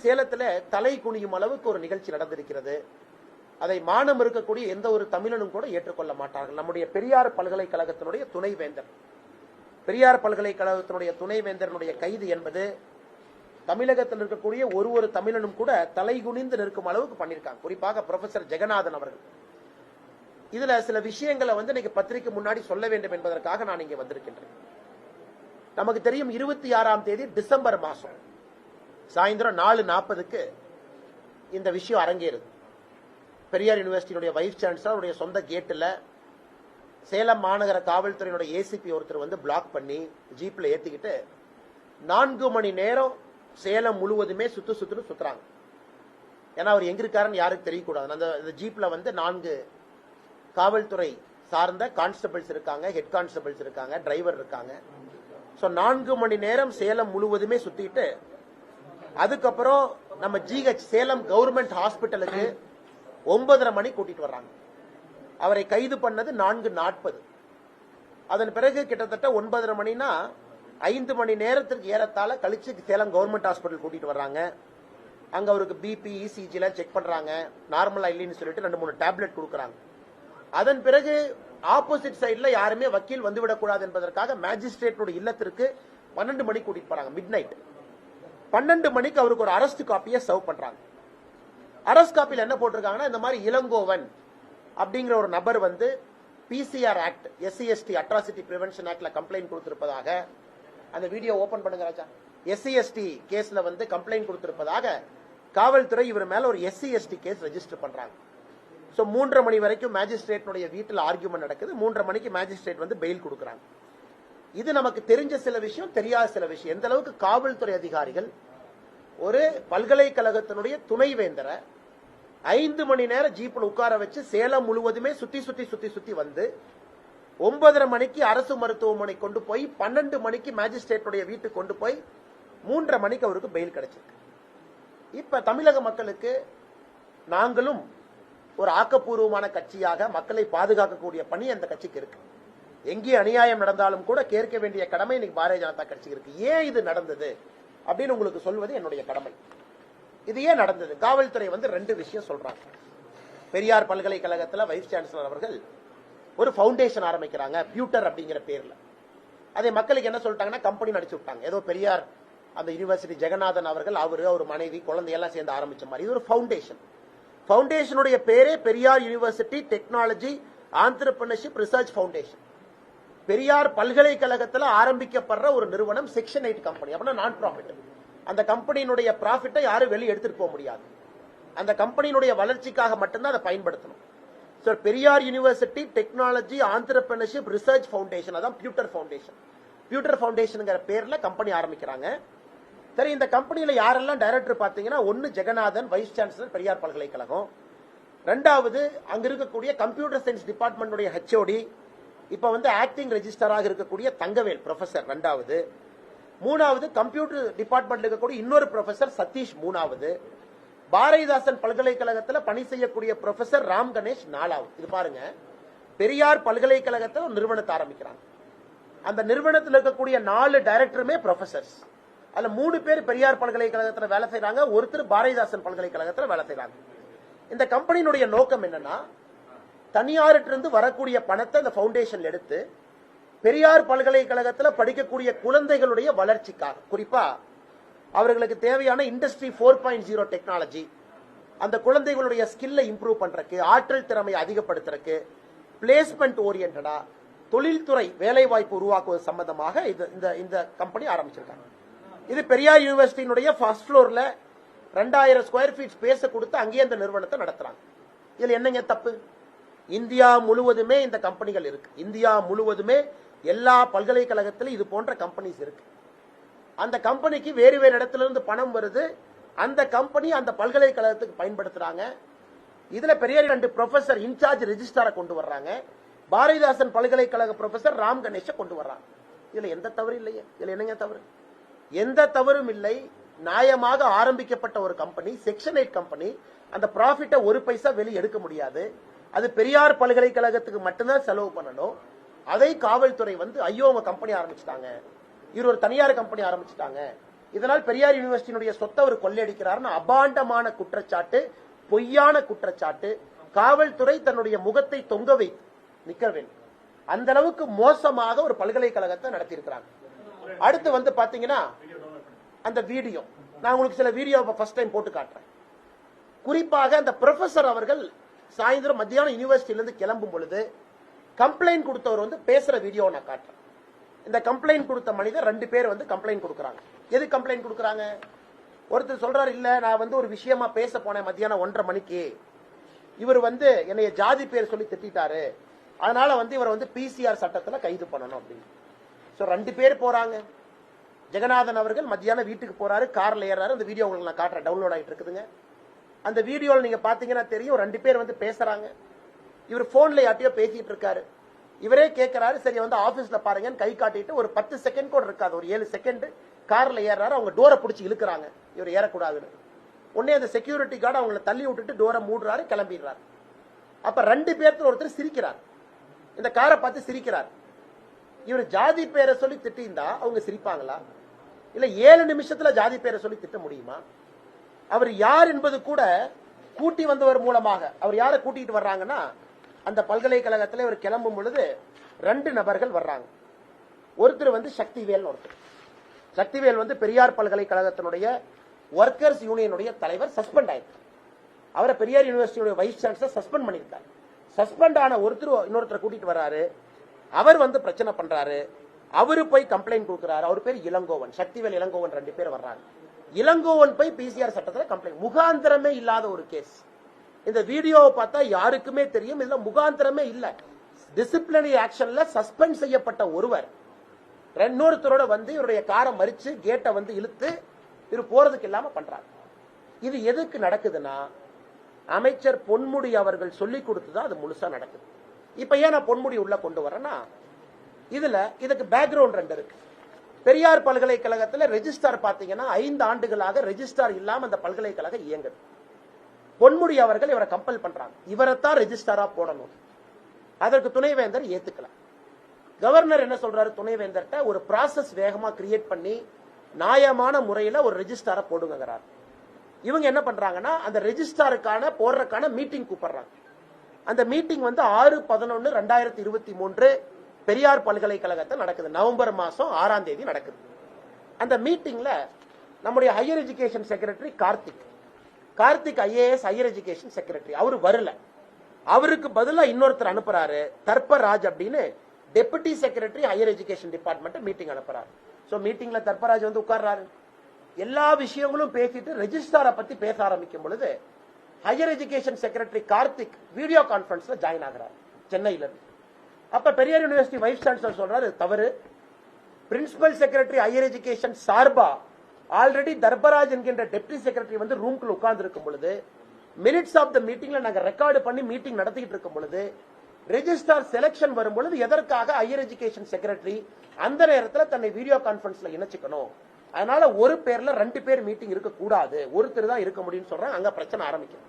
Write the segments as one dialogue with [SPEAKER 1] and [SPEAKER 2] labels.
[SPEAKER 1] சேலத்துல தலை குனியும் அளவுக்கு ஒரு நிகழ்ச்சி நடந்திருக்கிறது. அதை மானம் இருக்கக்கூடிய எந்த ஒரு தமிழனும் கூட ஏற்றுக்கொள்ள மாட்டார்கள். நம்முடைய பெரியார் பல்கலைக்கழகத்தினுடைய துணைவேந்தர், பெரியார் பல்கலைக்கழகத்தினுடைய துணைவேந்தரனுடைய கைது என்பது தமிழகத்தில் இருக்கக்கூடிய ஒரு தமிழனும் கூட தலை குனிந்து நிற்கும் அளவுக்கு பண்ணிருக்காங்க. குறிப்பாக ப்ரொஃபசர் ஜெகநாதன் அவர்கள். இதுல சில விஷயங்களை இன்னைக்கு பத்திரிகை முன்னாடி சொல்ல வேண்டும் என்பதற்காக நான் இங்கே வந்திருக்கின்றேன். நமக்கு தெரியும் 26ஆம் தேதி டிசம்பர் மாசம் சாயந்தரம் 4:40 இந்த விஷயம் அரங்கேறுது. பெரியார் யூனிவர்சிட்டியுடைய வைஸ் சான்சலர் சொந்த கேட்டுல சேலம் மாநகர காவல்துறையினுடைய ஏசிபி ஒருத்தர் பிளாக் பண்ணி ஜீப்ல ஏத்திக்கிட்டு 4 மணி நேரம் சேலம் முழுவதுமே சுத்துறாங்க. ஏன்னா அவர் எங்க இருக்காருன்னு யாருக்கு தெரியக்கூடாது. அந்த ஜீப்ல 4 காவல்துறை சார்ந்த கான்ஸ்டபிள்ஸ் இருக்காங்க, ஹெட் கான்ஸ்டபிள்ஸ் இருக்காங்க, டிரைவர் இருக்காங்க. 4 மணி நேரம் சேலம் முழுவதுமே சுத்திட்டு அதுக்கப்புறம் நம்ம ஜிஹெச் சேலம் கவர்மெண்ட் ஹாஸ்பிட்டலுக்கு 9:30 மணி கூட்டிட்டு வர்றாங்க. அவரை கைது பண்ணது 4:40. அதன் பிறகு கிட்டத்தட்ட 9:30 மணினா 5 மணி நேரத்திற்கு ஏறத்தாழ கழிச்சு சேலம் கவர்மெண்ட் ஹாஸ்பிட்டல் கூட்டிட்டு வர்றாங்க. அங்க அவருக்கு பிபி இசிஜி எல்லாம் செக் பண்றாங்க. நார்மலா இல்லைன்னு சொல்லிட்டு 2-3 டேப்லெட் கொடுக்கறாங்க. அதன் பிறகு ஆப்போசிட் சைட்ல யாருமே வக்கீல் வந்துவிடக்கூடாது என்பதற்காக மேஜிஸ்ட்ரேட்டோட இல்லத்திற்கு 12 மணிக்கு கூட்டிட்டு போறாங்க. மிட் நைட் 12 மணிக்கு அவருக்கு ஒரு அரெஸ்ட் காப்பியை சர்வ் பண்றாங்க. அரெஸ்ட் காப்பியில் என்ன போட்டிருக்காங்கன்னா, இந்த மாதிரி இளங்கோவன் அப்படிங்கிற ஒரு நபர் PCR act, SC ST atrocity prevention ஆக்ட்ல கம்ப்ளைண்ட் கொடுத்திருப்பதாக, அந்த வீடியோ ஓபன் பண்ணுங்க ராஜா, எஸ்சிஎஸ்டி கேஸ்ல கம்ப்ளைண்ட் கொடுத்திருப்பதாக காவல்துறை இவர் மேல ஒரு எஸ்சிஎஸ்டி கேஸ் ரெஜிஸ்டர் பண்றாங்க. 3:30 மணி வரைக்கும் மேஜிஸ்ட்ரேட் வீட்டில் ஆர்கியூமெண்ட் நடக்குது. 3:30 மணிக்கு மேஜிஸ்ட்ரேட் பெயில் கொடுக்கறாங்க. இது நமக்கு தெரிஞ்ச சில விஷயம், தெரியாத சில விஷயம். எந்த அளவுக்கு காவல்துறை அதிகாரிகள் ஒரு பல்கலைக்கழகத்தினுடைய துணைவேந்தரை 5 மணி நேரம் ஜீப்ல உட்கார வச்சு சேலம் முழுவதுமே சுத்தி 9:30 மணிக்கு அரசு மருத்துவமனை கொண்டு போய் 12 மணிக்கு மேஜிஸ்ட்ரேட்டுடைய வீட்டுக்கு கொண்டு போய் 3:30 மணிக்கு அவருக்கு பெயில் கிடைச்சிருக்கு. இப்ப தமிழக மக்களுக்கு நாங்களும் ஒரு ஆக்கப்பூர்வமான கட்சியாக மக்களை பாதுகாக்கக்கூடிய பணி அந்த கட்சிக்கு இருக்கு. எங்கே அநியாயம் நடந்தாலும் கூட கேட்க வேண்டிய கடமை இன்னைக்கு பாரதிய ஜனதா கட்சிக்கு இருக்கு. ஏன் இது நடந்தது அப்படின்னு உங்களுக்கு சொல்வது என்னுடைய கடமை. இது ஏன் நடந்தது? காவல்துறை 2 விஷயம் சொல்றாங்க. பெரியார் பல்கலைக்கழகத்தில் வைஸ் சான்சலர் அவர்கள் ஒரு பவுண்டேஷன் ஆரம்பிக்கிறாங்க, பியூட்டர் அப்படிங்கிற பேர்ல. அதை மக்களுக்கு என்ன சொல்லிட்டாங்கன்னா, கம்பெனி நடிச்சு விட்டாங்க. ஏதோ பெரியார் அந்த யூனிவர்சிட்டி ஜெகநாதன் அவர்கள் அவர் மனைவி குழந்தையெல்லாம் சேர்ந்து ஆரம்பிச்ச மாதிரி. இது ஒரு பவுண்டேஷன். பவுண்டேஷனுடைய பேரே Periyar university technology entrepreneurship research foundation. Periyar பல்கலைக்கழகத்தில் ஆரம்பிக்கப்படுற ஒரு நிறுவனம் செக்ஷன் 8 கம்பெனி, அப்படின்னா நான் ப்ராஃபிட். அந்த கம்பெனியினுடைய ப்ராஃபிட்டை யாரும் வெளியே எடுத்துட்டு போக முடியாது. அந்த கம்பெனியினுடைய வளர்ச்சிக்காக மட்டும்தான் அதை பயன்படுத்தணும். Periyar university technology entrepreneurship research foundation, அதான் பியூட்டர் பவுண்டேஷன். பியூட்டர் பவுண்டேஷன் பேர்ல கம்பெனி ஆரம்பிக்கிறாங்க. சரி, இந்த கம்பெனியில யாரெல்லாம் டைரக்டர் பாத்தீங்கன்னா, 1 ஜெகநாதன் வைஸ் சான்சலர் பெரியார் பல்கலைக்கழகம், 2வது அங்க இருக்கக்கூடிய கம்ப்யூட்டர் சயின்ஸ் டிபார்ட்மெண்ட் ஹெச்ஓடி, இப்ப ஆக்டிங் ரெஜிஸ்டராக இருக்கக்கூடிய தங்கவேல் ப்ரொஃபசர் 2வது, 3வது கம்ப்யூட்டர் டிபார்ட்மெண்ட் இருக்கக்கூடிய இன்னொரு ப்ரொஃபசர் சதீஷ் 3வது, பாரதிதாசன் பல்கலைக்கழகத்தில் பணி செய்யக்கூடிய ப்ரொஃபசர் ராம் கணேஷ் 4வது. இது பாருங்க, பெரியார் பல்கலைக்கழகத்தில் ஒரு நிறுவனத்தை ஆரம்பிக்கிறாங்க. அந்த நிறுவனத்தில் இருக்கக்கூடிய 4 டைரக்டருமே ப்ரொஃபசர்ஸ். அதுல 3 பேர் பெரியார் பல்கலைக்கழகத்தில் வேலை செய்யறாங்க, ஒருத்தர் பாரதிதாசன் பல்கலைக்கழகத்தில் வேலை செய்யறாங்க. இந்த கம்பெனியினுடைய நோக்கம் என்னன்னா, தனியாரிலிருந்து வரக்கூடிய பணத்தை அந்த பவுண்டேஷன் எடுத்து பெரியார் பல்கலைக்கழகத்தில் படிக்கக்கூடிய குழந்தைகளுடைய வளர்ச்சிக்காக, குறிப்பா அவர்களுக்கு தேவையான இண்டஸ்ட்ரி 4.0 டெக்னாலஜி, அந்த குழந்தைகளுடைய ஸ்கில்லை இம்ப்ரூவ் பண்றதுக்கு, ஆற்றல் திறமையை அதிகப்படுத்துறதுக்கு, பிளேஸ்மெண்ட் ஓரியன்டா தொழில்துறை வேலை வாய்ப்பு உருவாக்குவது சம்பந்தமாக இந்த கம்பெனி ஆரம்பிச்சிருக்காங்க. இது பெரியார் யூனிவர்சிட்டியினுடைய ஃபர்ஸ்ட் ஃப்ளோர்ல 2000 ஸ்கொயர் ஃபீட் ஸ்பேஸ் கொடுத்து அங்கேயே அந்த நிறுவனத்தை நடத்துறாங்க. இதுல என்னங்க தப்பு? இந்தியா முழுவதுமே இந்த கம்பெனிகள் இருக்கு. இந்தியா முழுவதுமே எல்லா பல்கலைக்கழகத்திலும் இது போன்ற கம்பெனிஸ் இருக்கு. அந்த கம்பெனிக்கு வேறு வேறு இடத்துல இருந்து பணம் வருது. அந்த கம்பெனி அந்த பல்கலைக்கழகத்துக்கு பயன்படுத்துறாங்க. இதுல பெரியார் 2 ப்ரொஃபசர் இன்சார்ஜ் ரெஜிஸ்ட்ராரை கொண்டு வர்றாங்க. பாரதிதாசன் பல்கலைக்கழக ப்ரொஃபசர் ராம் கணேஷ கொண்டு வர்றாங்க. இதுல எந்த தவறு இல்லையே. இதுல என்னங்க தவறு? எந்த தவறும் இல்லை. நியாயமாக ஆரம்பிக்கப்பட்ட ஒரு கம்பெனி, செக்ஷன் 8 கம்பெனி, அந்த ப்ராஃபிட்டை 1 பைசா வெளியே எடுக்க முடியாது. அது பெரியார் பல்கலைக்கழகத்துக்கு மட்டும்தான் செலவு பண்ணணும். அதை காவல்துறை ஐயோ உங்க கம்பெனி ஆரம்பிச்சுட்டாங்க, இவர் ஒரு தனியார் கம்பெனி ஆரம்பிச்சுட்டாங்க, இதனால் பெரியார் யூனிவர்சிட்டியினுடைய சொத்தை அவர் கொள்ளையடிக்கிறார்னு அபாண்டமான குற்றச்சாட்டு, பொய்யான குற்றச்சாட்டு. காவல்துறை தன்னுடைய முகத்தை தொங்க வைத்து நிக்க வேண்டும். அந்த அளவுக்கு மோசமாக ஒரு பல்கலைக்கழகத்தை நடத்தியிருக்கிறாங்க. அடுத்து வந்து பாத்தீங்கன்னா அந்த வீடியோ, நான் உங்களுக்கு சில வீடியோ ஃபர்ஸ்ட் டைம் போட்டு காட்டுறேன். குறிப்பாக அந்த ப்ரொஃபசர் அவர்கள் சாயந்தரம் மத்தியானம் யூனிவர்சிட்டியிலிருந்து கிளம்பும் பொழுது கம்ப்ளைண்ட் கொடுத்தவர் வந்து பேசுற வீடியோ நான் காட்டுறேன். இந்த கம்ப்ளைண்ட் கொடுத்த மனிதர் 2 பேர் வந்து கம்ப்ளைண்ட் கொடுக்கறாங்க. எது கம்ப்ளைண்ட் கொடுக்கறாங்க? ஒருத்தர் சொல்றாரு, இல்ல நான் வந்து ஒரு விஷயமா பேச போனேன் மத்தியானம் 1:30 மணிக்கு, இவர் வந்து என்னைய ஜாதி பேர் சொல்லி திட்டாரு, அதனால வந்து இவர் வந்து பிசிஆர் சட்டத்துல கைது பண்ணணும் அப்படின்னு. சோ 2 பேர் போறாங்க. ஜெகநாதன் அவர்கள் மத்தியானம் வீட்டுக்கு போறாரு, கார்ல ஏறாரு. அந்த வீடியோ உங்களுக்கு நான் காட்டுறேன், டவுன்லோட் ஆயிட்டு இருக்குதுங்க. அந்த வீடியோல நீங்க பாத்தீங்கன்னா தெரியும், 2 பேர் வந்து பேசுறாங்க. இவர் போன்ல யார்ட்டையோ பேசிட்டு இருக்காரு. இவரே கேட்கிறாரு, சரி வந்து ஆபீஸ்ல பாருங்கன்னு கை காட்டிட்டு ஒரு 10 செகண்ட் கூட இருக்காது, ஒரு 7 செகண்ட் கார்ல ஏறாரு. அவங்க டோரை பிடிச்சி இழுக்கிறாங்க, இவர் ஏறக்கூடாதுன்னு. உடனே அந்த செக்யூரிட்டி கார்டு அவங்களை தள்ளி விட்டுட்டு டோரை மூடுறாரு, கிளம்பிடுறாரு. அப்ப 2 பேர்த்துல ஒருத்தர் சிரிக்கிறார், இந்த காரை பார்த்து சிரிக்கிறார். இவர் ஜாதி பேரை சொல்லி திட்டிருந்தா அவங்க சிரிப்பாங்களா? இல்ல 7 நிமிஷத்துல ஜாதி பேரை சொல்லி திட்ட முடியுமா? அவர் யார் என்பது கூட கூட்டி வந்தவர் மூலமாக, அவர் யாரை கூட்டிட்டு வர்றாங்கன்னா, அந்த பல்கலைக்கழகத்தில் இவர் கிளம்பும் பொழுது 2 நபர்கள் வர்றாங்க. ஒருத்தர் வந்து சக்திவேல், ஒருத்தர் சக்திவேல் வந்து பெரியார் பல்கலைக்கழகத்தினுடைய ஒர்க்கர்ஸ் யூனியனுடைய தலைவர், சஸ்பெண்ட் ஆயிருக்கு. அவரை பெரியார் யூனிவர்சிட்டியுடைய வைஸ் சான்சலர் சஸ்பெண்ட் பண்ணிருக்காரு. சஸ்பெண்ட் ஆன ஒருத்தர் இன்னொருத்தரை கூட்டிட்டு வர்றாரு. அவர் வந்து பிரச்சனை பண்றாரு. அவரு போய் கம்ப்ளைண்ட் கொடுக்கிறாரு. அவர் பேர் இளங்கோவன், சக்திவேல் இளங்கோவன் 2 பேர் வர்றாங்க. இளங்கோவன் போய் பிசிஆர் சட்டத்தில் கம்ப்ளைண்ட், முகாந்திரமே இல்லாத ஒரு கேஸ். இந்த வீடியோவை பார்த்தா யாருக்குமே தெரியும், இதுல முகாந்திரமே இல்ல. டிசிப்ளினரி ஆக்ஷன்ல சஸ்பெண்ட் செய்யப்பட்ட ஒருவர் இன்னொருத்தரோட வந்து இவருடைய காரை மறிச்சு கேட்டை வந்து இழுத்து இவர் போறதுக்கு இல்லாம பண்றாங்க. இது எதுக்கு நடக்குதுன்னா, அமைச்சர் பொன்முடி அவர்கள் சொல்லி கொடுத்துதான் அது முழுசா நடக்குது. இப்ப ஏன் நான் பொன்முடி உள்ள கொண்டு வரேன்னா, இதுல இதுக்கு பேக்ரவுண்ட் 2 இருக்கு. பெரியார் பல்கலைக்கழகத்தில் ரெஜிஸ்டார் பாத்தீங்கன்னா 5 ஆண்டுகளாக ரெஜிஸ்டார் இல்லாம அந்த பல்கலைக்கழகம் இயங்குது. பொன்முடி அவர்கள் இவரை கம்பல் பண்றாங்க, இவரைத்தான் ரெஜிஸ்டாரா போடணும். அதற்கு துணைவேந்தர் ஏத்துக்கல. கவர்னர் என்ன சொல்றாரு, துணைவேந்தர்கிட்ட ஒரு ப்ராசஸ் வேகமா கிரியேட் பண்ணி நியாயமான முறையில ஒரு ரெஜிஸ்டாரை போடுங்கிறார். இவங்க என்ன பண்றாங்கன்னா, அந்த ரெஜிஸ்டாருக்கான போடுறதுக்கான மீட்டிங் கூப்பிடுறாங்க. அந்த மீட்டிங் வந்து 6/11/2023 பெரியார் பல்கலைக்கழகத்தில் நடக்குது. நவம்பர் மாசம் 6ஆம் தேதி நடக்குது. அந்த மீட்டிங்ல நம்முடைய higher education secretary Karthik IAS higher education secretary அவரு வரல. அவருக்கு பதிலா இன்னொருத்தர் அனுப்புறாரு, தர்பராஜ் அப்படின்னு deputy secretary higher education department meeting அனுப்புறாரு. சோ மீட்டிங்ல தர்பராஜ் வந்து உட்கார்றாரு. எல்லா விஷயங்களும் பேசிட்டு ரெஜிஸ்டாரை பத்தி பேச ஆரம்பிக்கும் பொழுது higher education secretary Karthik video கான்பரன்ஸ்ல ஜாயின் ஆகிறார் சென்னையில இருந்து. அப்ப பெரியார் யூனிவர்சிட்டி வைஸ் சான்சலர் சொல்றாரு, தவறு. பிரின்சிபல் செக்ரட்டரி ஹையர் எஜுகேஷன் சார்பா ஆல்ரெடி தர்பராஜ் என்கின்ற டெப்டி செக்ரட்டரி வந்து ரூம்குள்ள உட்கார்ந்து இருக்கும் பொழுது, மினிட்ஸ் ஆஃப் த மீட்டிங்ல நாங்க ரெக்கார்டு பண்ணி மீட்டிங் நடத்திட்டு இருக்கும் பொழுது, ரெஜிஸ்டார் செலக்ஷன் வரும் பொழுது எதற்காக ஹையர் எஜுகேஷன் செக்ரட்டரி அந்த நேரத்தில் தன்னை வீடியோ கான்பரன்ஸ்ல இணைச்சுக்கணும், அதனால ஒரு பேர்ல 2 பேர் மீட்டிங் இருக்க கூடாது, ஒருத்தர் தான் இருக்க முடியும்னு சொல்றாங்க. அங்க பிரச்சனை ஆரம்பிக்கும்.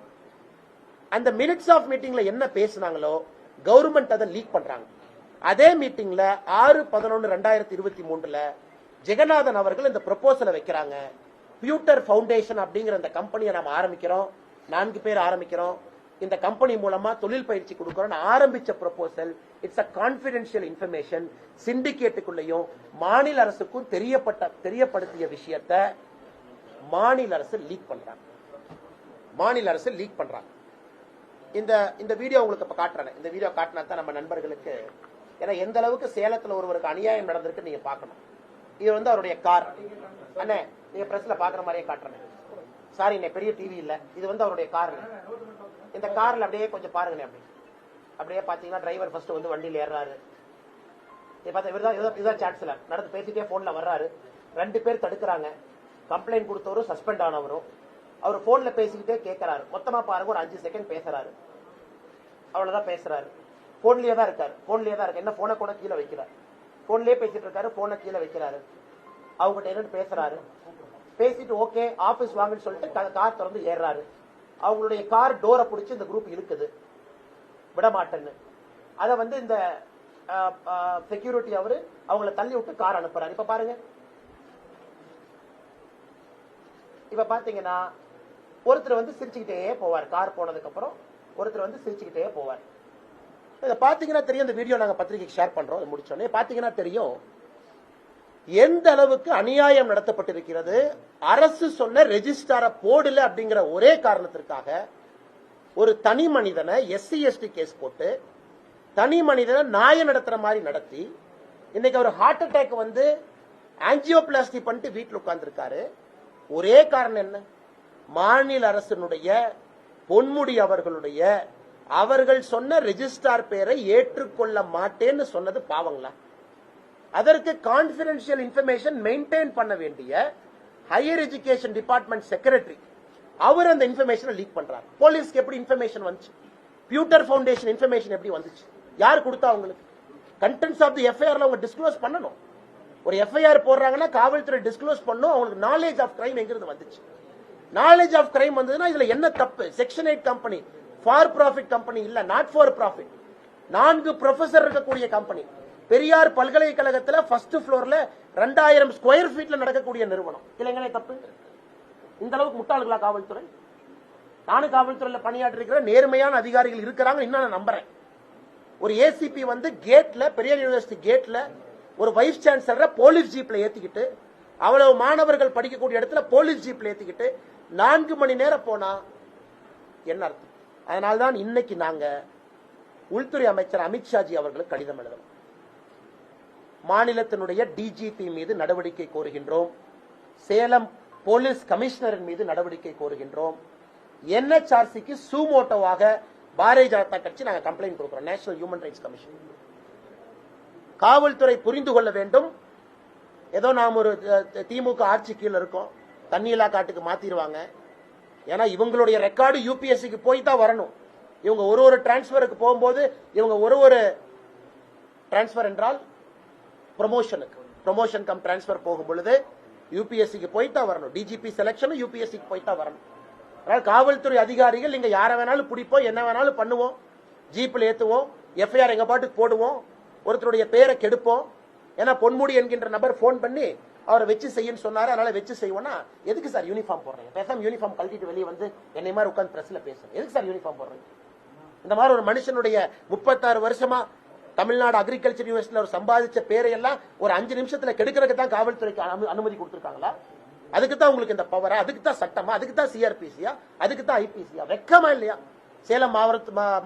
[SPEAKER 1] அந்த மினிட்ஸ் ஆஃப் மீட்டிங்ல என்ன பேசினாங்களோ கவர்மெண்ட் அதை லீக் பண்றாங்க. அதே மீட்டிங்ல 6/11/2023 ஜெகநாதன் அவர்கள் இந்த ப்ரொபோசலை வைக்கிறாங்க. பியூட்டர் ஃபவுண்டேஷன் அப்படிங்கிற இந்த கம்பெனியை நாம ஆரம்பிக்கிறோம், 4 பேர் ஆரம்பிக்கிறோம், இந்த கம்பெனி மூலமா தொழில் பயிற்சி கொடுக்கிறோம் ஆரம்பிச்ச proposal. It's a confidential information. சிண்டிகேட்டுக்குள்ளேயும் மாநில அரசுக்கும் தெரியப்படுத்திய விஷயத்தை மாநில அரசு லீக் பண்றாங்க. இந்த வீடியோ உங்களுக்கு இப்ப காட்டுறேன். இந்த வீடியோ காட்டினா தான் நம்ம நண்பர்களுக்கு, ஏன்னா எந்த அளவுக்கு சேலத்துல ஒருவருக்கு அநியாயம் நடந்திருக்கு நீங்க பாக்கணும். இது வந்து அவருடைய கார். அண்ணே நீங்க பிரஸ்ல பாக்குற மாதிரியே காட்டுறேன். சாரி, பெரிய டிவி இல்ல, இது வந்து அவருடைய கார். இந்த கார்ல அப்படியே கொஞ்சம் பாருங்க. அப்படியே பாத்தீங்கன்னா டிரைவர் ஃபர்ஸ்ட் வந்து வண்டியில ஏறாரு. இதுதான் சான்ஸ்ல நடந்து பேசிட்டே போன்ல வர்றாரு. 2 பேர் தடுக்கிறாங்க. கம்ப்ளைண்ட் கொடுத்தவரும் சஸ்பெண்ட் ஆனவரும் அவர் போன்ல பேசிக்கிட்டே கேட்கிறாரு. மொத்தமா பாருங்க, ஒரு 5 செகண்ட் பேசுறாரு, அவ்வளவுதான் பேசுறாரு. போன்லயே தான் இருக்காரு. என்ன போனை கூட கீழே வைக்கிறார். போன்லயே பேசிட்டு இருக்காரு, போனை கீழே வைக்கிறாரு. அவங்ககிட்ட என்னன்னு பேசுறாரு. பேசிட்டு ஓகே ஆபீஸ் வாங்கன்னு சொல்லிட்டு கார் திறந்து ஏறாரு. அவங்களுடைய கார் டோரை பிடிச்சி இந்த குரூப் இருக்குது, விடமாட்டேன்னு. அத வந்து இந்த செக்யூரிட்டி அவரு அவங்கள தள்ளி விட்டு கார் அனுப்புறாரு. இப்ப பாருங்க, இப்ப பாத்தீங்கன்னா ஒருத்தர் வந்து சிரிச்சுக்கிட்டே போவார், கார் போனதுக்கு அப்புறம் ஒருத்தர் வந்து சிரிச்சுக்கிட்டே போவார். இதை பாத்தீங்கன்னா தெரியும், இந்த வீடியோ நாங்க பத்திரிகைக்கு ஷேர் பண்றோம். அது முடிச்சோடனே பாத்தீங்கன்னா தெரியும் எந்த அளவுக்கு அநியாயம் நடத்தப்பட்டிருக்கிறது. அரசு சொன்ன ரெஜிஸ்டார போடல அப்படிங்கிற ஒரே காரணத்திற்காக ஒரு தனி மனிதனை SC ST கேஸ் போட்டு தனி மனிதனை நாய நடத்துற மாதிரி நடத்தி இன்னைக்கு அவர் ஹார்ட் அட்டாக் வந்து ஆஞ்சியோபிளாஸ்டி பண்ணிட்டு வீட்டில் உட்கார்ந்து இருக்காரு. ஒரே காரணம் என்ன? மாநில அரசினுடைய பொன்முடி அவர்கள் சொன்ன ரெஜிஸ்டார் பேரை ஏற்றுக்கொள்ள மாட்டேன்னு சொன்னது பாவங்களா? அதற்கு கான்பிடென்ஷியல் இன்ஃபர்மேஷன் மெயின்டைன் பண்ண வேண்டிய ஹையர் எஜுகேஷன் டிபார்ட்மெண்ட் செக்ரட்டரி அவர் அந்த இன்ஃபர்மேஷனை லீக் பண்றாரு. போலீஸ்க்கு எப்படி இன்ஃபர்மேஷன் வந்துச்சு? பியூட்டர் ஃபவுண்டேஷன் இன்ஃபர்மேஷன் எப்படி வந்துச்சு? யார் கொடுத்தா அவங்களுக்கு? கண்டென்ட்ஸ் ஆஃப் தி எஃப்ஐஆர்ல அவங்க டிஸ்க்ளோஸ் பண்ணணும். ஒரு எஃப்ஐஆர் போடுறாங்கன்னா காவல்துறை டிஸ்க்ளோஸ் பண்ணும். அவங்களுக்கு நாலேஜ் ஆஃப் கிரைம் எங்கிருந்து வந்துச்சு? நாலேஜ் ஆஃப் கிரைம் வந்ததுன்னா இதுல என்ன தப்பு? Section 8 company for profit company இல்ல, நாட் ஃபார் ப்ராஃபிட். 4 ப்ரொஃபசர் இருக்கக்கூடிய கம்பெனி. பெரியார் பல்கலைக்கழகத்துல ஃபர்ஸ்ட் ஃப்ளோர்ல 2000 ஸ்கொயர் ஃபீட்ல நடக்கக்கூடிய நிறுவனம். இல்லைங்களே தப்பு? இந்த அளவுக்கு முட்டாள்களா காவல்துறை? நானும் காவல்துறையில பணியாற்றி இருக்கிற நேர்மையான அதிகாரிகள் இருக்கிறாங்க, இன்னும் நான் நம்புறேன். ஒரு ACP வந்து கேட்ல, பெரியார் யூனிவர்சிட்டி கேட்ல ஒரு வைஸ் சான்சலரை போலீஸ் ஜீப்ல ஏத்திக்கிட்டு, அவ்வளவு மாணவர்கள் படிக்கக்கூடிய இடத்துல போலீஸ் ஜீப்ல ஏத்திக்கிட்டு 4 மணி நேரம் போனா என்ன அர்த்தம்? அதனால்தான் இன்னைக்கு நாங்க உள்துறை அமைச்சர் அமித்ஷாஜி அவர்களுக்கு கடிதம் எழுதணும். மாநிலத்தினுடைய DGP மீது நடவடிக்கை கோருகின்றோம். சேலம் போலீஸ் கமிஷனரின் மீது நடவடிக்கை கோருகின்றோம். NHRCக்கு சூமோட்டோவாக பாரதிய ஜனதா கட்சி நாங்க கம்ப்ளைண்ட் கொடுக்கிறோம். National human rights commission. காவல்துறை புரிந்து கொள்ள வேண்டும். ஏதோ நாம் ஒரு திமுக ஆட்சி கீழே இருக்கோம், தண்ணியில்லா காட்டுக்கு மாத்திடுவாங்க. ஏன்னா இவங்களுடைய ரெக்கார்டு UPSCக்கு போய் தான் வரணும். இவங்க ஒரு டிரான்ஸ்பருக்கு போகும்போது இவங்க ஒரு டிரான்ஸ்பர் என்றால் ப்ரொமோஷன் கம் டிரான்ஸ்பர் போகும் பொழுது UPSCக்கு போய் தான் வரணும். DGP செலக்ஷன் UPSCக்கு போய் தான் வரணும். அதனால் காவல்துறை அதிகாரிகள் இங்க யாரை வேணாலும் பிடிப்போம், என்ன வேணாலும் பண்ணுவோம், ஜீப்ல ஏத்துவோம், எஃப்ஐஆர் எங்க பாட்டுக்கு போடுவோம், ஒருத்தருடைய பேரை கெடுப்போம். ஏன்னா பொன்முடி என்கின்ற நபர் போன் பண்ணி அவரை வச்சு செய்யன்னு சொன்னாரு, அதனால வச்சு செய்வோம்னா எதுக்கு சார் யூனிஃபார்ம் போடுறீங்க? பேசாம யூனிஃபார்ம் கழட்டிட்டு வெளியே வந்து என்னை மாதிரி உட்காந்து பிரஸ்ல பேசுறேன். எதுக்கு சார் யூனிஃபார்ம் போடுறீங்க? இந்த மாதிரி ஒரு மனுஷனுடைய 36 வருஷமா தமிழ்நாடு அக்ரிகல்ச்சர் யூனிவர்சிட்டியில ஒரு சம்பாதிச்ச பேரையெல்லாம் ஒரு 5 நிமிஷத்துல கெடுக்கிறதுக்கு தான் காவல்துறைக்கு அனுமதி கொடுத்திருக்காங்களா? அதுக்கு தான் உங்களுக்கு இந்த பவரா? அதுக்கு தான் சட்டமா? அதுக்கு தான் CRPCயா? அதுக்கு தான் IPCயா? வெக்கமா இல்லையா? சேலம்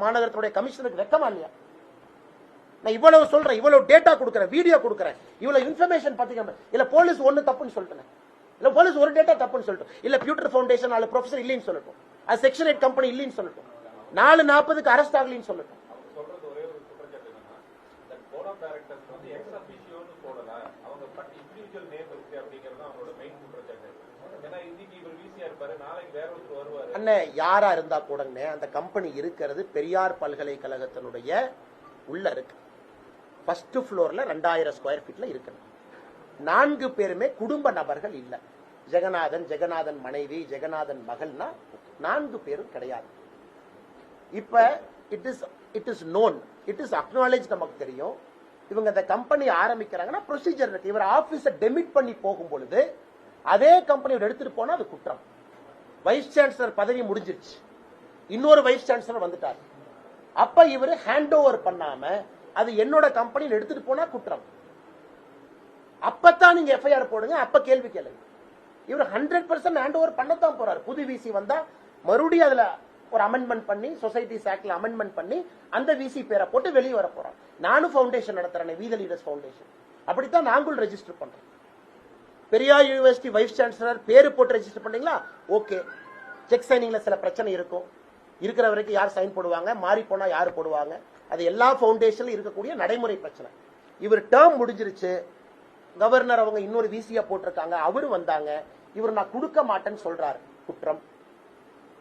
[SPEAKER 1] மாநகரத்துடைய கமிஷனருக்கு வெக்கமா இல்லையா? நான் இவ்வளவு சொல்றேன், இவ்வளவு டேட்டா கொடுக்கறேன், வீடியோ கொடுக்கறேன், இவ்வளவு இன்ஃபர்மேஷன் பாத்தீங்க. இல்ல போலீஸ் ஒண்ணு தப்புன்னு சொல்லிட்டேன், இல்ல போலீஸ் ஒரு டேட்டா தப்புன்னு சொல்லிட்டோம், இல்ல பியூட்டர் ஃபவுண்டேஷன் 4 ப்ரொஃபசர் இல்லைன்னு சொல்லட்டும், அது செக்ஷன் 8 கம்பெனி இல்லைன்னு சொல்லட்டும், 4:40க்கு அரெஸ்ட் ஆகலைன்னு சொல்லட்டும். அண்ணே யாரா இருந்தா கூட அந்த கம்பெனி இருக்கிறது பெரியார் பல்கலைக்கழகத்தினுடைய உள்ள இருக்கு. ஃபர்ஸ்ட் ஃப்ளோர்ல 2000 ஸ்கொயர் ஃபீட்ல இருக்கு. 4 பேருமே குடும்ப நபர்கள் இல்ல. ஜெகநாதன் மனைவி, ஜெகநாதன் மகள்னா 4 பேரும் கிடையாது. இப்ப it is known, it is acknowledge. நமக்கு தெரியும் இவங்க இந்த கம்பெனி ஆரம்பிக்கிறாங்கன்னா ப்ரொசீஜர் இருக்கு. இவர் ஆபீஸை டெமிட் பண்ணி போகும் பொழுது அதே கம்பெனியோட எடுத்துட்டு போனா அது குற்றம். வைஸ் சான்சலர் பதவி முடிஞ்சிருச்சு, இன்னொரு வைஸ் சான்சலர் வந்துட்டார். அப்ப இவரு ஹேண்ட் ஓவர் பண்ணாம அது என்னோட கம்பெனியில் எடுத்துட்டு போனா குற்றம். அப்பதான் நீங்க எஃப்ஐஆர் போடுங்க, அப்ப கேள்வி கேளுங்க. இவர் 100% ஹேண்ட் ஓவர் பண்ணத்தான் போறாரு. புது விசி வந்தா மறுபடியும் அதுல ஒரு அமெண்ட்மெண்ட் பண்ணி, சொசைட்டிஸ் ஆக்ட்ல அமெண்ட்மெண்ட் பண்ணி அந்த விசி பேரை போட்டு வெளியே வர போறோம். நானும் ஃபவுண்டேஷன் நடத்துறேன், வீத லீடர்ஸ் ஃபவுண்டேஷன். அப்படித்தான் நாங்களும் ரெஜிஸ்டர் பண்றோம். பெரியார் யூனிவர்சிட்டி வைஸ் சான்சலர் பேரு போட்டு ரெஜிஸ்டர் பண்ணீங்களா? ஓகே. செக் சைனிங்ல சில பிரச்சனை இருக்கும், இருக்கிற வரைக்கும் யார் சைன் போடுவாங்க, மாறி போனா யாரு போடுவாங்க, அது எல்லா ஃபவுண்டேஷன்ல இருக்கக்கூடிய நடைமுறை பிரச்சனை. இவர் டேர்ம் முடிஞ்சிருச்சு, கவர்னர் அவங்க இன்னொரு விசியா போட்டிருக்காங்க, அவரு வந்தாங்க, இவர் நான் கொடுக்க மாட்டேன்னு சொல்றாரு, குற்றம்.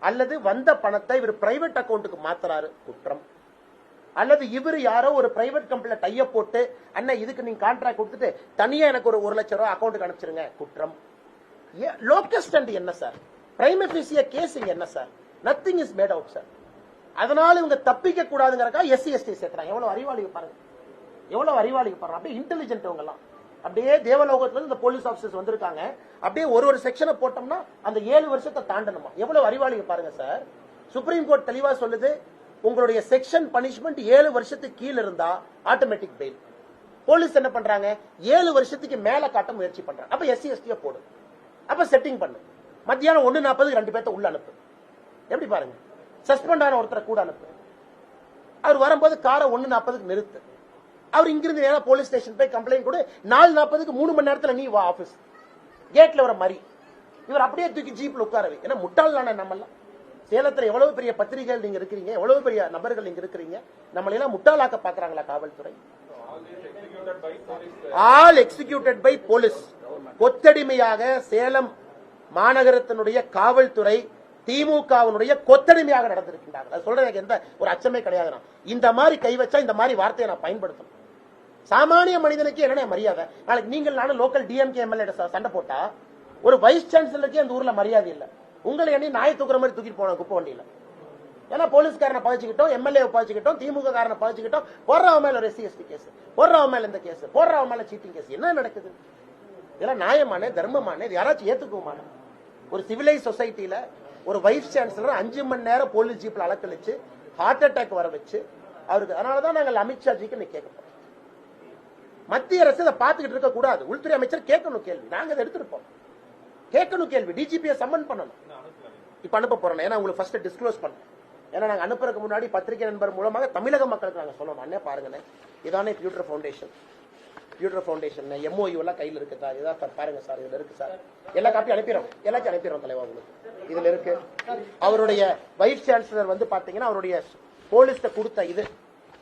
[SPEAKER 1] அல்லது வந்த பணத்தை இவர் பிரைவேட் அக்கௌண்ட்டுக்கு மாத்துறாரு, குற்றம். அல்லது இவர் யாரோ ஒரு பிரைவேட் கம்பெனில டைய போட்டு அண்ணா இதுக்கு நீங்க கான்ட்ராக்ட் கொடுத்துட்டு தனியா எனக்கு ஒரு 1 லட்சம் ரூபாய் அக்கௌண்ட்டுக்கு அனுப்பிச்சிருங்க, குற்றம். லோக்கஸ்ட் அண்ட் என்ன சார்? பிரைம் எஃபிசியா கேஸ் என்ன sir? Nothing is made out sir. அதனால இவங்க தப்பிக்க கூடாதுங்கிறக்கா SC ST சேர்க்கிறாங்க. எவ்வளவு அறிவாளிக்கு பாருங்க, எவ்வளவு அறிவாளிக்கு பாருங்க. அப்படியே இன்டெலிஜென்ட் இவங்க எல்லாம். அப்படியே தேவலோகத்துல இந்த போலீஸ் ஆபீசர்ஸ் வந்திருக்காங்க. அப்படியே ஒரு செக்ஷனை போட்டோம்னா அந்த 7 வருஷத்தை தாண்டணுமா? எவ்வளவு அறிவாளிங்க பாருங்க சார். சுப்ரீம் கோர்ட் தெளிவா சொல்லுது, உங்களுடைய செக்ஷன் பனிஷ்மெண்ட் 7 வருஷத்துக்கு கீழ இருந்தா ஆட்டோமேட்டிக் பெயில். போலீஸ் என்ன பண்றாங்க, 7 வருஷத்துக்கு மேல காட்ட முயற்சி பண்றாங்க. அப்ப SC ST போடு, அப்ப செட்டிங் பண்ணு, மத்தியானம் 1:40 2 பேர்த்த உள்ள அனுப்பு. எப்படி பாருங்க, சஸ்பெண்ட் ஆன ஒருத்தரை கூட அனுப்பு. அவர் வரும்போது காரை 1:40 நிறுத்து. அவர் இங்கிருந்து நேரா போலீஸ் ஸ்டேஷன் போய் கம்ப்ளைண்ட் கொடு. 4:40 3 மணி நேரத்துல நீ வா ஆபீஸ். கேட்ல வர மாதிரி இவர் அப்படியே தூக்கி ஜீப்ல உட்காரவே. ஏன்னா முட்டாள் தானே நம்ம எல்லாம். சேலத்துல எவ்வளவு பெரிய பத்திரிகைகள் நீங்க இருக்கிறீங்க, எவ்வளவு பெரிய நபர்கள் நீங்க இருக்கிறீங்க, நம்மள எல்லாம் முட்டாளாக்க பாக்குறாங்களா காவல்துறை? All executed by police. கொத்தடிமையாக சேலம் மாநகரத்தினுடைய காவல்துறை திமுகவினுடைய கொத்தடிமையாக நடந்திருக்கின்றார்கள். சொல்றது எனக்கு எந்த ஒரு அச்சமே கிடையாது. இந்த மாதிரி கை வச்சா இந்த மாதிரி வார்த்தையை நான் பயன்படுத்தணும். சாமானிய மனிதனுக்கு என்ன மரியாதை? நாளைக்கு நீங்கள் நானும் லோக்கல் DMK MLA சண்டை போட்டா ஒரு வைஸ் சான்சலருக்கே அந்த ஊர்ல மரியாதை இல்ல. உங்களை எண்ணி நாய் தூக்குற மாதிரி தூக்கிட்டு போன குப்பை வண்டியில. ஏன்னா போலீஸ்காரனை பழிச்சுக்கிட்டோம், MLA பழிச்சுக்கிட்டோம், திமுக காரனை பழிச்சுக்கிட்டோம், போடுறவன் மேல SC ST கேஸ், போடுறவன் மேல இந்த கேஸ், போடுறவன் மேல சீட்டிங் கேஸ். என்ன நடக்குது? இதெல்லாம் நியாயமான தர்மமான இது யாராச்சும் ஏத்துக்குமான? ஒரு சிவிலைஸ் சொசைட்டில ஒரு வைஸ் சான்சலர் 5 மணி நேரம் போலீஸ் ஜீப்ல அலக்கழிச்சு ஹார்ட் அட்டாக் வர வச்சு அவருக்கு. அதனாலதான் நாங்கள் அமித்ஷாஜிக்கு கேட்க மத்திய அரசு அதை பார்த்துக்கிட்டு இருக்க கூடாது. உள்துறை அமைச்சர் கேட்கணும் கேள்வி, நாங்க அதை எடுத்திருப்போம். கேட்கணும் கேள்வி, DGP சம்மன் பண்ணணும். இப்ப அனுப்ப போறோம். ஏன்னா உங்களுக்கு ஃபர்ஸ்ட் டிஸ்க்ளோஸ் பண்ணணும். ஏன்னா நாங்க அனுப்புறதுக்கு முன்னாடி பத்திரிகை நண்பர் மூலமாக தமிழக மக்களுக்கு நாங்க சொல்லணும். அண்ணே பாருங்க, இதானே பியூட்டர் ஃபவுண்டேஷன், MOU எல்லாம் கையில் இருக்கு சார், இதான் பாருங்க சார், இதுல இருக்கு சார், எல்லா காப்பி அனுப்பிடுறோம், எல்லாத்தையும் அனுப்பிடுறோம் தலைவா உங்களுக்கு. இதுல இருக்கு அவருடைய வைஸ் சான்சலர் வந்து பாத்தீங்கன்னா அவருடைய போலீஸ்ட கொடுத்த இது,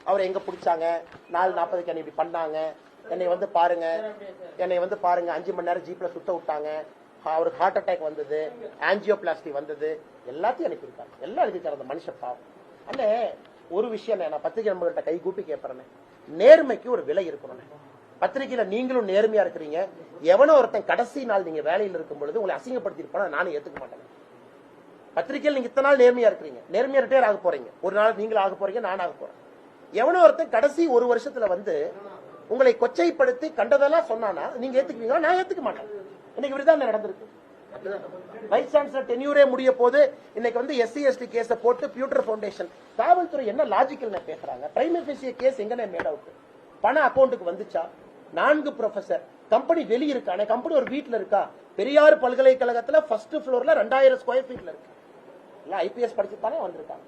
[SPEAKER 1] அவர் எங்க பிடிச்சாங்க, 4:40 என்னை இப்படி பண்ணாங்க, என்னை வந்து பாருங்க 5 மணி நேரம் ஜீப்ல சுத்த விட்டாங்க, அவருக்கு ஹார்ட் அட்டாக் வந்தது, ஆஞ்சியோபிளாஸ்டி வந்தது, எல்லாத்தையும் அனுப்பியிருக்காங்க. எல்லாம் அனுப்பியிருக்காரு அந்த மனுஷன் பாவம். அண்ணே ஒரு விஷயம் நான் பத்திரிகை நண்பர்கள்ட்ட கை கூப்பி கேட்பறேன், நேர்மைக்கு ஒரு விலை இருக்கணும். பத்திரிகையில நீங்களும் நேர்மையா இருக்கிறீங்க. எவனோ ஒருத்தன் கடைசி நாள் நீங்க வேலையில் இருக்கும் பொழுது உங்களை அசிங்கப்படுத்திருப்பான நானும் ஏத்துக்க மாட்டேன். பத்திரிகையில் நீங்க இத்தனை நாள் நேர்மையா இருக்கிறீங்க, நேர்மையா ரிட்டையர் ஆக போறீங்க, ஒரு நாள் நீங்களும் ஆக போறீங்க, நானும் ஆக போறேன். எவனோ ஒருத்தன் கடைசி 1 வருஷத்துல வந்து உங்களை கொச்சைப்படுத்தி கண்டதெல்லாம் சொன்னானா நீங்க ஏத்துக்குவீங்களா? நான் ஏத்துக்க மாட்டேன். இன்னைக்கு இப்படிதான் நடந்திருக்கு. வைஸ் சான்சலர் டென்யூரே முடிய போது இன்னைக்கு வந்து SC ST கேஸ போட்டு பியூட்டர் ஃபவுண்டேஷன் காவல்துறை என்ன லாஜிக்கல் பேசுறாங்க? பிரைமரி ஃபேசிய கேஸ் எங்கனே மேட் அவுட், பண அக்கௌண்ட்டுக்கு வந்துச்சா? 4 ப்ரொஃபசர், கம்பெனி வெளிய இருக்கானே, கம்பெனி ஒரு வீட்ல இருக்கா? பெரியார் பல்கலைக்கழகத்துல ஃபர்ஸ்ட் ஃப்ளோர்ல 2000 ஸ்கொயர் ஃபீட்ல இருக்கு. இல்ல IPS படிச்சு தானே வந்திருக்காங்க.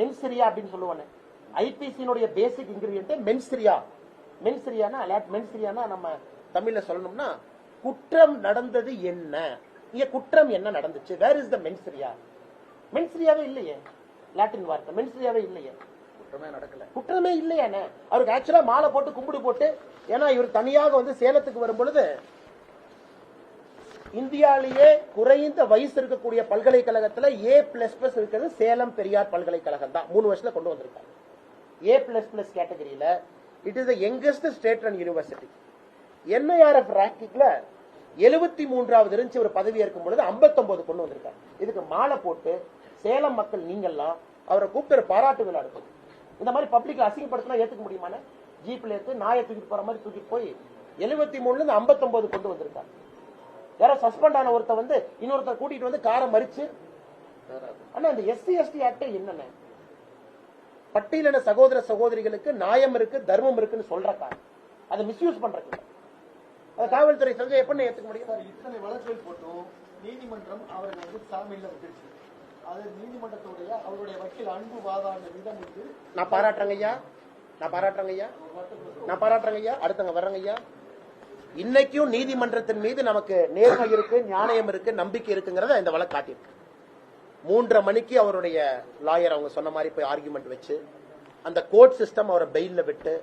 [SPEAKER 1] மென்சிரியா அப்படின்னு சொல்லுவானே, ஐபிசியினுடைய பேசிக் இன்கிரிடியன்ட் மென்சிரியா. மென்சிரியானா நம்ம தமிழ்ல சொல்லணும்னா குற்றம் நடந்தது என்ன, இங்க குற்றம் என்ன நடந்துச்சு, வேர் இஸ் த மென்சிரியா? மென்சிரியாவே இல்லையே, லாட்டின் வார்த்தை மென்சிரியாவே இல்லையே, குற்றமே இல்லையானே. அவருக்கு ஆக்சுவலா மாலை போட்டு கும்பிடு போட்டு, ஏன்னா இவர் தனியாக வந்து சேலத்துக்கு வரும் பொழுது இந்தியாலேயே குறைந்த வயசு இருக்கக்கூடிய பல்கலைக்கழகத்துல A++ இருக்கிறது சேலம் பெரியார் பல்கலைக்கழகம் தான். 3 வருஷத்துல கொண்டு வந்திருக்காங்க. A++ கேட்டகரியில it is the youngest state run university. NIRF ரேங்கிங்ல 73வது இருந்துச்சு. ஒரு பதவி ஏற்கும் பொழுது 59 கொண்டு வந்திருக்காங்க. இதுக்கு மாலை போட்டு சேலம் மக்கள் நீங்கெல்லாம் அவரை கூப்பிட்டு பாராட்டு விழா எடுக்கணும். இந்த மாதிரி பப்ளிக்ல அசிங்கப்படுத்தினா ஏத்துக்க முடியுமான? ஜீப்ல எடுத்து நாயை தூக்கிட்டு போற மாதிரி தூக்கிட்டு போய் 73ல இருந்து 59 கொண்டு வந்திருக்காங்க. யாரோ சஸ்பெண்ட் ஆன ஒருத்த வந்து இன்னொருத்தர் கூட்டிட்டு வந்து காரை மறிச்சு. ஆனா இந்த SC ST ஆக்ட் என்னென்ன பட்டியலின சகோதர சகோதரிகளுக்கு நியாயம் இருக்கு, தர்மம் இருக்குன்னு சொல்றக்கா, அதை மிஸ்யூஸ் பண்றதுக்கு அது காவல்துறை செஞ்சா எப்படி ஏத்துக்க முடியும்?
[SPEAKER 2] இத்தனை வழக்குகள் போட்டும் நீதிமன்றம் அவர்கள் வந்து சாமியில் விட்டுருச்சு. அது நீதிமன்றத்துடைய அவருடைய வக்கீல் அன்பு வாதாட விதம் வந்து
[SPEAKER 1] நான் பாராட்டுறேங்க ஐயா. அடுத்தவங்க வர்றங்க ஐயா. இன்னைக்கும் நீதிமன்றத்தின் மீது நமக்கு நேர்மை இருக்கு, நியாயம் இருக்கு, நம்பிக்கை இருக்குங்கிறத இந்த வழக்கு காட்டியிருக்கு. 3:30 மணிக்கு அவருடைய லாயர் அவங்க சொன்ன மாதிரி போய் ஆர்குமெண்ட் வச்சு அந்த கோர்ட் சிஸ்டம் அவரை பெயில்ல விட்டு,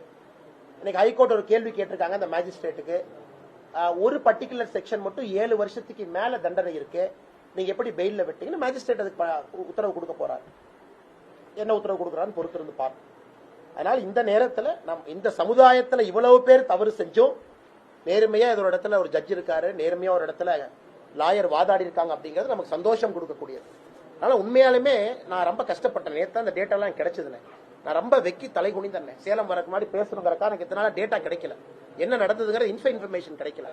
[SPEAKER 1] இன்னைக்கு ஹைகோர்ட் ஒரு கேள்வி கேட்டிருக்காங்க அந்த மேஜிஸ்ட்ரேட்டுக்கு, ஒரு பர்டிகுலர் செக்ஷன் மட்டும் 7 வருஷத்துக்கு மேல தண்டனை இருக்கு, நீங்க எப்படி பெயில்ல விட்டீங்கன்னு மேஜிஸ்ட்ரேட் அதுக்கு உத்தரவு கொடுக்க போறாரு. என்ன உத்தரவு கொடுக்கறான்னு பொறுத்திருந்து பார்ப்போம். அதனால இந்த நேரத்தில் நம் இந்த சமுதாயத்தில் இவ்வளவு பேர் தவறு செஞ்சோம், நேர்மையா இதோட இடத்துல ஒரு ஜட்ஜ் இருக்காரு, நேர்மையா ஒரு இடத்துல லாயர் வாதாடி இருக்காங்க அப்படிங்கிறது நமக்கு சந்தோஷம் கொடுக்கக்கூடியது. அதனால உண்மையாலுமே நான் ரொம்ப கஷ்டப்பட்டேன். நேற்று அந்த டேட்டா எல்லாம் கிடைச்சதுன்னு நான் ரொம்ப வெக்கி தலை குனிந்தேன். சேலம் வரக்கு முன்னாடி பேசணுங்கிறக்கா எனக்கு இத்தனை நாள் டேட்டா கிடைக்கல, என்ன நடந்ததுங்கிற இன்ஃபர்மேஷன் கிடைக்கல.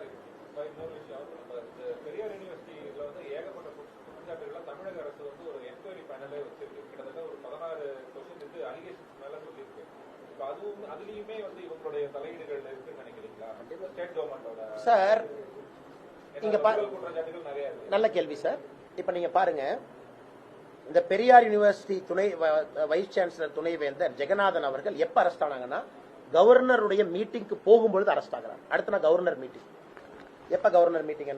[SPEAKER 3] பெரியார் யூனிவர்சிட்டியில வந்து ஏகப்பட்ட குற்றச்சாட்டுகள் தமிழக அரசு வந்து ஒரு என்கொயரி பேனலே வச்சிருக்கு. கிட்டத்தட்ட ஒரு 16 கொஸ்டின் இது அலிகேஷன்ஸ் மேல சொல்லியிருக்கு. இப்போ அதுலயுமே வந்து இவங்களுடைய தலையீடுகள் இருக்குன்னு நினைக்கிறீங்களா? ஸ்டேட் கவர்மெண்டோட
[SPEAKER 1] சார் இங்க
[SPEAKER 3] குற்றச்சாட்டுகள் நிறைய இருக்கு.
[SPEAKER 1] நல்ல கேள்வி சார். இப்ப நீங்க பாருங்க, இந்த பெரியார் யூனிவர்சிட்டி துணை வைஸ் சான்சலர் துணைவேந்தர் ஜெகநாதன் அவர்கள் எப்ப அரெஸ்ட் ஆனாங்கன்னா, கவர்னருடைய மீட்டிங்க்கு போகும்பொழுது அரெஸ்ட் ஆகிறார். அடுத்த நாள் கவர்னர் மீட்டிங். எப்ப கவர்னர் மீட்டிங்?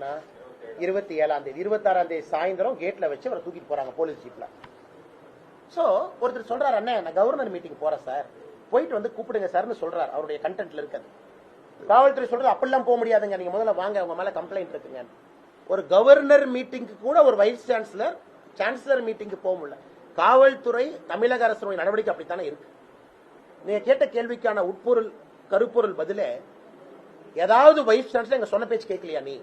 [SPEAKER 1] 27ஆம் தேதி. 26ஆம் தேதி சாயந்தரம் கேட்ல வச்சு அவரை தூக்கிட்டு போறாங்க போலீஸ் ஜீப்ல. சோ ஒருத்தர் சொல்றாரு, அண்ணே நான் கவர்னர் மீட்டிங் போறேன் சார், போயிட்டு வந்து கூப்பிடுங்க சார்னு சொல்றாரு. அவருடைய கண்டென்ட்ல இருக்காது. காவல்துறை சொல்றது அப்படிலாம் போக முடியாதுங்க, நீங்க முதல்ல வாங்க, உங்க மேல கம்ப்ளைண்ட் இருக்குங்க. ஒரு கவர்னர் மீட்டிங்க்கு கூட ஒரு வைஸ் சான்சலர் மீட்டிங்க்கு போக முடியல. காவல்துறை தமிழக அரசுடைய நடவடிக்கை அப்படித்தானே இருக்கு. நீங்க கேட்ட கேள்விக்கான உட்பொருள் கருப்பொருள் பதிலே, ஏதாவது வைஸ் சான்சலர் எங்க சொன்ன பேச்சு கேட்கலையா? நீ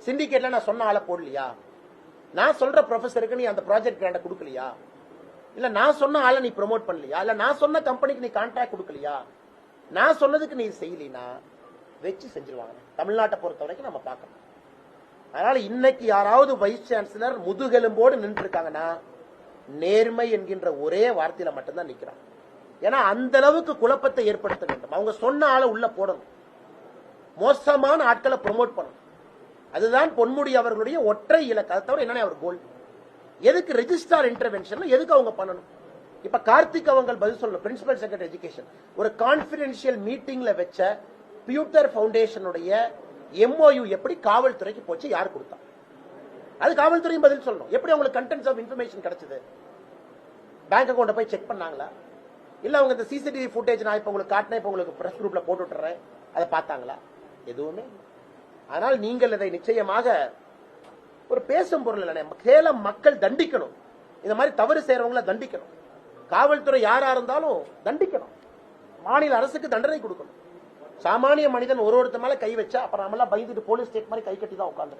[SPEAKER 1] சிண்டிகேட்ல நான் சொன்ன ஆளை போடலையா? நான் சொல்ற ப்ரொஃபஸருக்கு நீ அந்த ப்ராஜெக்ட் கிராண்ட கொடுக்கலையா? இல்ல நான் சொன்ன ஆளை நீ ப்ரொமோட் பண்ணலையா? இல்ல நான் சொன்ன கம்பெனிக்கு நீ கான்ட்ராக்ட் கொடுக்கலையா? நான் சொன்னதுக்கு நீ செய்யலினா வச்சு செஞ்சிருவாங்க. தமிழ்நாட்டை பொறுத்த வரைக்கும் நம்ம பார்க்கணும். அதனால இன்னைக்கு யாராவது வைஸ் சான்சலர் முதுகெலும்போடு நின்று இருக்காங்கன்னா, நேர்மை என்கின்ற ஒரே வார்த்தையில மட்டும்தான் நிக்கிறாங்க. ஏன்னா அந்த அளவுக்கு குழப்பத்தை ஏற்படுத்த வேண்டும். அவங்க சொன்ன ஆளை உள்ள போடணும், மோசமான ஆட்களை ப்ரொமோட் பண்ணணும். அதுதான் பொன்முடி அவர்களுடைய ஒற்றை இலக்கு. அதை தவிர என்ன அவர் கோல்? எதுக்கு ரெஜிஸ்ட்ரார் இன்டர்வென்ஷன் எதுக்கு அவங்க பண்ணணும்? இப்ப கார்த்திக் அவங்க பதில் சொல்லணும். பிரின்சிபல் செக்ரட்டரி எஜுகேஷன் ஒரு கான்பிடென்ஷியல் மீட்டிங்ல வச்ச பியூட்டர் பவுண்டேஷனுடைய MOU எப்படி காவல்துறைக்கு போச்சு, யார் கொடுத்தா? அது காவல்துறையும் பதில் சொல்லணும். எப்படி அவங்களுக்கு கண்டென்ட்ஸ் ஆஃப் இன்ஃபர்மேஷன் கிடைச்சது? பேங்க் அக்கௌண்ட போய் செக் பண்ணாங்களா? இல்ல அவங்க இந்த சிசிடிவி ஃபுட்டேஜ் நான் இப்ப உங்களுக்கு காட்டினேன், இப்ப உங்களுக்கு பிரஸ் குரூப்ல போட்டு விட்டுறேன், அதை பார்த்தாங்களா? எதுவுமே. அதனால் நீங்கள் இதை நிச்சயமாக ஒரு பேசும் பொருள் இல்லை. சேலம் மக்கள் தண்டிக்கணும், இந்த மாதிரி தவறு செய்யறவங்களை தண்டிக்கணும். காவல்துறை யாரா இருந்தாலும் தண்டிக்கணும். மாநில அரசுக்கு தண்டனை கொடுக்கணும். சாமானிய மனிதன் ஒருத்தர் மேல கை வச்சா அப்புறம் நம்மளாம் பயந்துட்டு போலீஸ் ஸ்டேட் மாதிரி கை கட்டி தான் உட்கார்ந்து